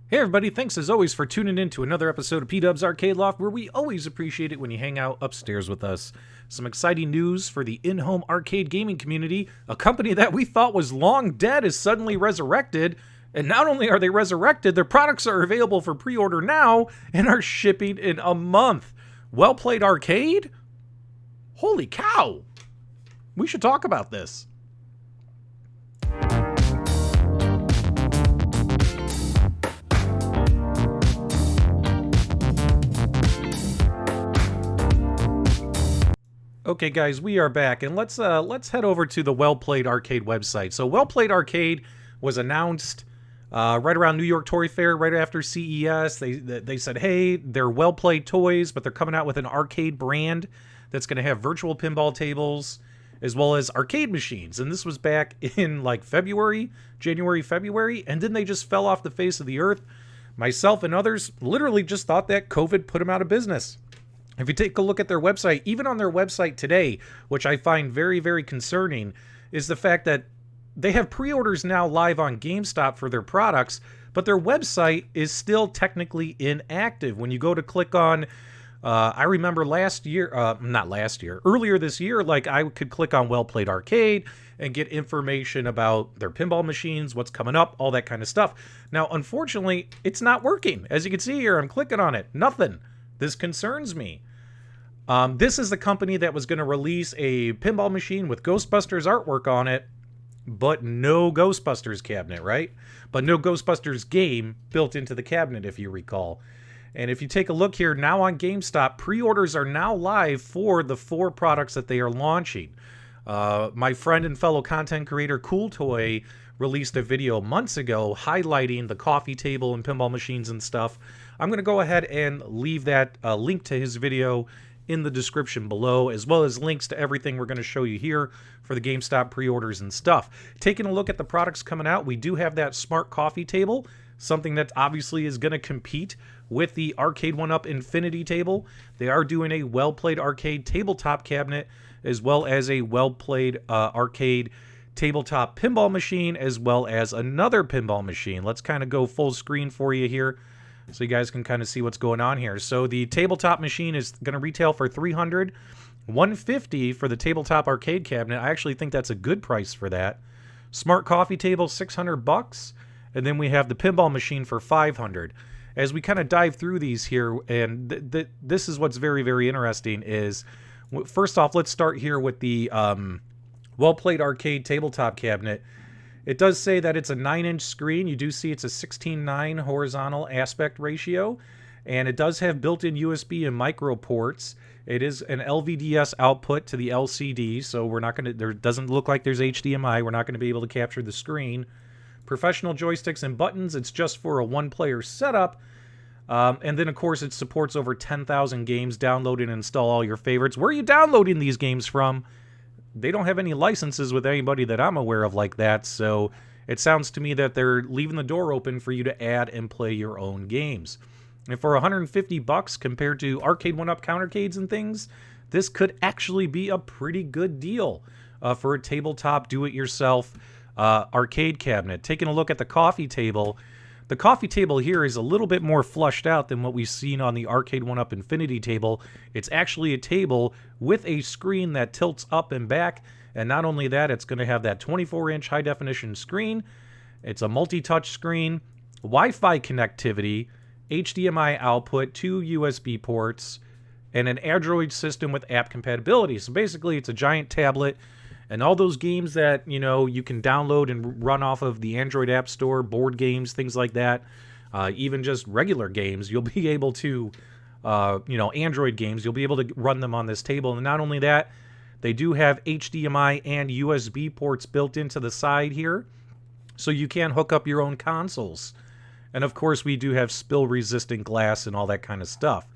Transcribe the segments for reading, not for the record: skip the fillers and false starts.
Hey everybody, thanks as always for tuning in to another episode of PDubs Arcade Loft, where we always appreciate it when you hang out upstairs with us. Some exciting news for the in-home arcade gaming community. A company that we thought was long dead is suddenly resurrected, and not only are they resurrected, their products are available for pre-order now and are shipping in a month. Well Played Arcade? Holy cow! We should talk about this. Okay, guys, we are back, and let's head over to the Well Played Arcade website. So, Well Played Arcade was announced right around New York Toy Fair, right after CES. They said, hey, they're Well Played toys, but they're coming out with an arcade brand that's going to have virtual pinball tables as well as arcade machines. And this was back in like January, February, and then they just fell off the face of the earth. Myself and others literally just thought that COVID put them out of business. If you take a look at their website, even on their website today, which I find very, very concerning, is the fact that they have pre-orders now live on Gamestop for their products, but their website is still technically inactive. When you go to click on, I remember earlier this year, like I could click on Well Played Arcade and get information about their pinball machines, what's coming up, all that kind of stuff. Now, unfortunately, it's not working. As you can see here, I'm clicking on it. Nothing. This concerns me. This is the company that was going to release a pinball machine with Ghostbusters artwork on it, but no Ghostbusters cabinet, right? But no Ghostbusters game built into the cabinet, if you recall. And if you take a look here, now on GameStop, pre-orders are now live for the 4 products that they are launching. My friend and fellow content creator COOLTOY released a video months ago highlighting the coffee table and pinball machines and stuff. I'm going to go ahead and leave that link to his video in the description below, as well as links to everything we're going to show you here for the GameStop pre-orders and stuff. Taking a look at the products coming out, we do have that smart coffee table, something that obviously is going to compete with the Arcade 1-Up Infinity table. They are doing a Well Played Arcade tabletop cabinet, as well as a Well Played Arcade tabletop pinball machine, as well as another pinball machine. Let's kind of go full screen for you here so you guys can kind of see what's going on here. So the tabletop machine is going to retail for $300, $150 for the tabletop arcade cabinet. I actually think that's a good price for that. Smart coffee table, $600, and then we have the pinball machine for $500. As we kind of dive through these here, and this is what's very, very interesting is, first off, let's start here with the Well Played Arcade tabletop cabinet. It does say that it's a 9-inch screen. You do see it's a 16:9 horizontal aspect ratio, and it does have built-in USB and micro ports. It is an LVDS output to the LCD, so we're not going to. There doesn't look like there's HDMI. We're not going to be able to capture the screen. Professional joysticks and buttons. It's just for a one-player setup. And then, of course, it supports over 10,000 games. Download and install all your favorites. Where are you downloading these games from? They don't have any licenses with anybody that I'm aware of like that, so it sounds to me that they're leaving the door open for you to add and play your own games. And for $150 compared to Arcade 1-Up countercades and things, this could actually be a pretty good deal for a tabletop do-it-yourself arcade cabinet. Taking a look at the coffee table, the coffee table here is a little bit more flushed out than what we've seen on the Arcade 1-Up Infinity table. It's actually a table with a screen that tilts up and back, and not only that, it's going to have that 24-inch high-definition screen. It's a multi-touch screen, Wi-Fi connectivity, HDMI output, 2 USB ports, and an Android system with app compatibility. So basically, it's a giant tablet. And all those games that, you know, you can download and run off of the Android App Store, board games, things like that, even just regular games, you'll be able to, Android games, you'll be able to run them on this table. And not only that, they do have HDMI and USB ports built into the side here, so you can hook up your own consoles. And of course, we do have spill-resistant glass and all that kind of stuff.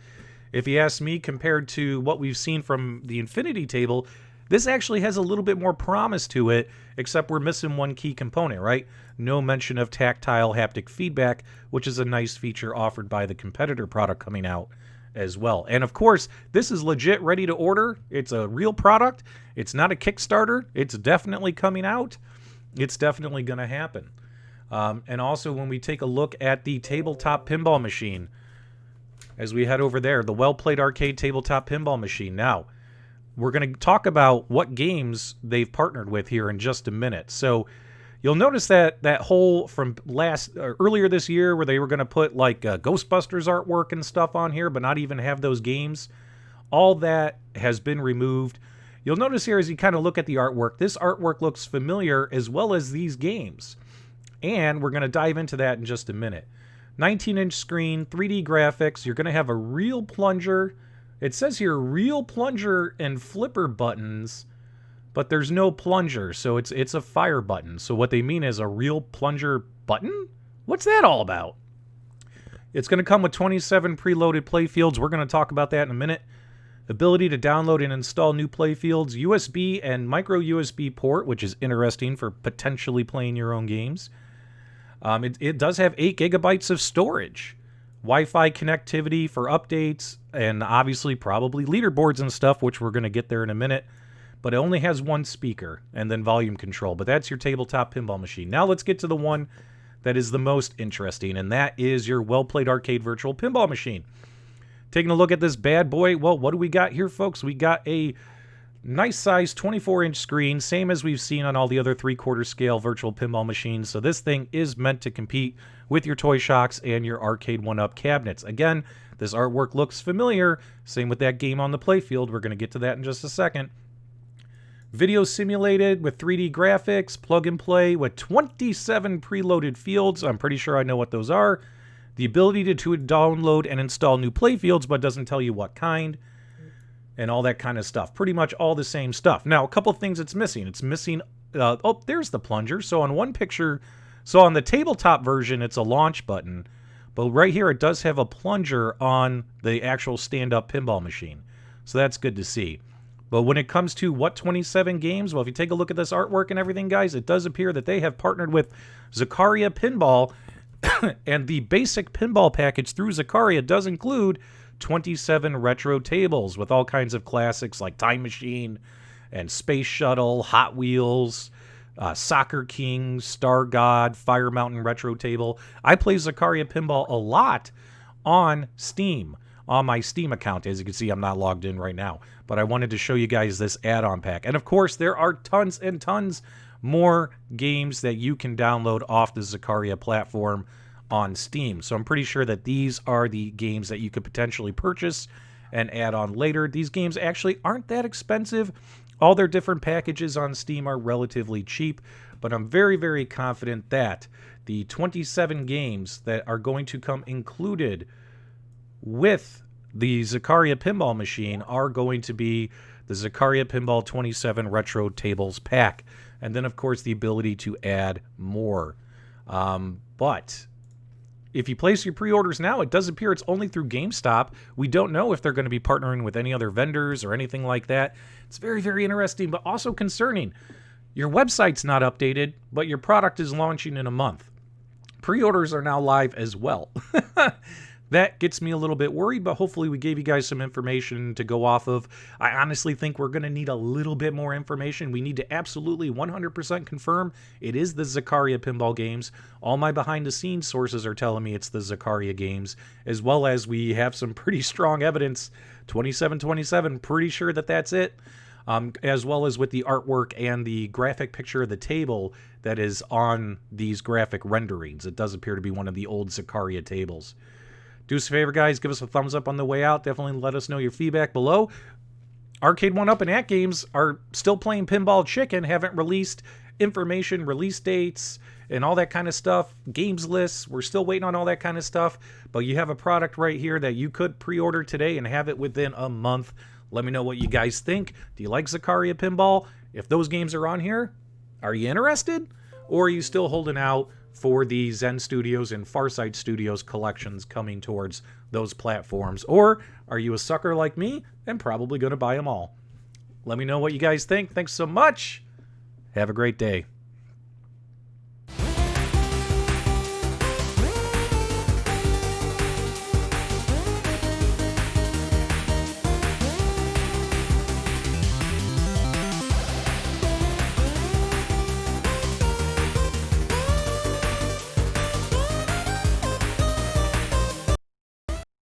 If you ask me, compared to what we've seen from the Infinity table, this actually has a little bit more promise to it, except we're missing one key component, right? No mention of tactile haptic feedback, which is a nice feature offered by the competitor product coming out as well. And of course, this is legit ready to order. It's a real product. It's not a Kickstarter. It's definitely coming out. It's definitely going to happen. And also when we take a look at the Tabletop Pinball Machine, as we head over there, the Well-Played Arcade Tabletop Pinball Machine. Now, we're going to talk about what games they've partnered with here in just a minute. So you'll notice that whole from earlier this year where they were going to put like Ghostbusters artwork and stuff on here, but not even have those games, all that has been removed. You'll notice here as you kind of look at the artwork, this artwork looks familiar as well as these games. And we're going to dive into that in just a minute. 19-inch screen, 3D graphics. You're going to have a real plunger. It says here real plunger and flipper buttons, but there's no plunger, so it's a fire button. So what they mean is a real plunger button? What's that all about? It's going to come with 27 preloaded playfields. We're going to talk about that in a minute. Ability to download and install new playfields, USB and micro USB port, which is interesting for potentially playing your own games. It does have 8 gigabytes of storage, Wi-Fi connectivity for updates, and obviously probably leaderboards and stuff, which we're going to get there in a minute. But it only has 1 speaker and then volume control. But that's your Tabletop Pinball Machine. Now let's get to the one that is the most interesting, and that is your Well-Played Arcade Virtual Pinball Machine. Taking a look at this bad boy, well, what do we got here, folks? We got a nice size 24-inch screen, same as we've seen on all the other 3/4 scale virtual pinball machines. So this thing is meant to compete with your Toy Shocks and your Arcade 1-Up cabinets. Again, this artwork looks familiar. Same with that game on the playfield. We're going to get to that in just a second. Video simulated with 3D graphics, plug and play with 27 preloaded fields. I'm pretty sure I know what those are. The ability to download and install new playfields, but doesn't tell you what kind. And all that kind of stuff. Pretty much all the same stuff. Now, a couple things it's missing. It's missing... oh, there's the plunger. So on one picture... So on the tabletop version, it's a launch button. But right here, it does have a plunger on the actual stand-up pinball machine. So that's good to see. But when it comes to what 27 games... Well, if you take a look at this artwork and everything, guys, it does appear that they have partnered with Zaccaria Pinball. And the basic pinball package through Zaccaria does include 27 retro tables with all kinds of classics like Time Machine and Space Shuttle, Hot Wheels, Soccer King, Star God, Fire Mountain retro table. I play Zaccaria Pinball a lot on Steam, on my Steam account. As you can see, I'm not logged in right now, but I wanted to show you guys this add-on pack. And of course, there are tons and tons more games that you can download off the Zaccaria platform on Steam. So I'm pretty sure that these are the games that you could potentially purchase and add on later. These games actually aren't that expensive. All their different packages on Steam are relatively cheap, but I'm very, very confident that the 27 games that are going to come included with the Zaccaria Pinball Machine are going to be the Zaccaria Pinball 27 Retro Tables pack. And then, of course, the ability to add more. But if you place your pre-orders now, it does appear it's only through Gamestop. We don't know if they're going to be partnering with any other vendors or anything like that. It's very, very interesting, but also concerning. Your website's not updated, but your product is launching in a month. Pre-orders are now live as well. That gets me a little bit worried, but hopefully we gave you guys some information to go off of. I honestly think we're going to need a little bit more information. We need to absolutely 100% confirm it is the Zaccaria Pinball games. All my behind-the-scenes sources are telling me it's the Zaccaria games, as well as we have some pretty strong evidence. 2727, pretty sure that that's it. As well as with the artwork and the graphic picture of the table that is on these graphic renderings. It does appear to be one of the old Zaccaria tables. Do us a favor, guys. Give us a thumbs up on the way out. Definitely let us know your feedback below. Arcade 1-Up and At Games are still playing Pinball Chicken. Haven't released information, release dates, and all that kind of stuff. Games lists. We're still waiting on all that kind of stuff. But you have a product right here that you could pre-order today and have it within a month. Let me know what you guys think. Do you like Zaccaria Pinball? If those games are on here, are you interested? Or are you still holding out for the Zen Studios and Farsight Studios collections coming towards those platforms? Or are you a sucker like me and probably going to buy them all? Let me know what you guys think. Thanks so much. Have a great day.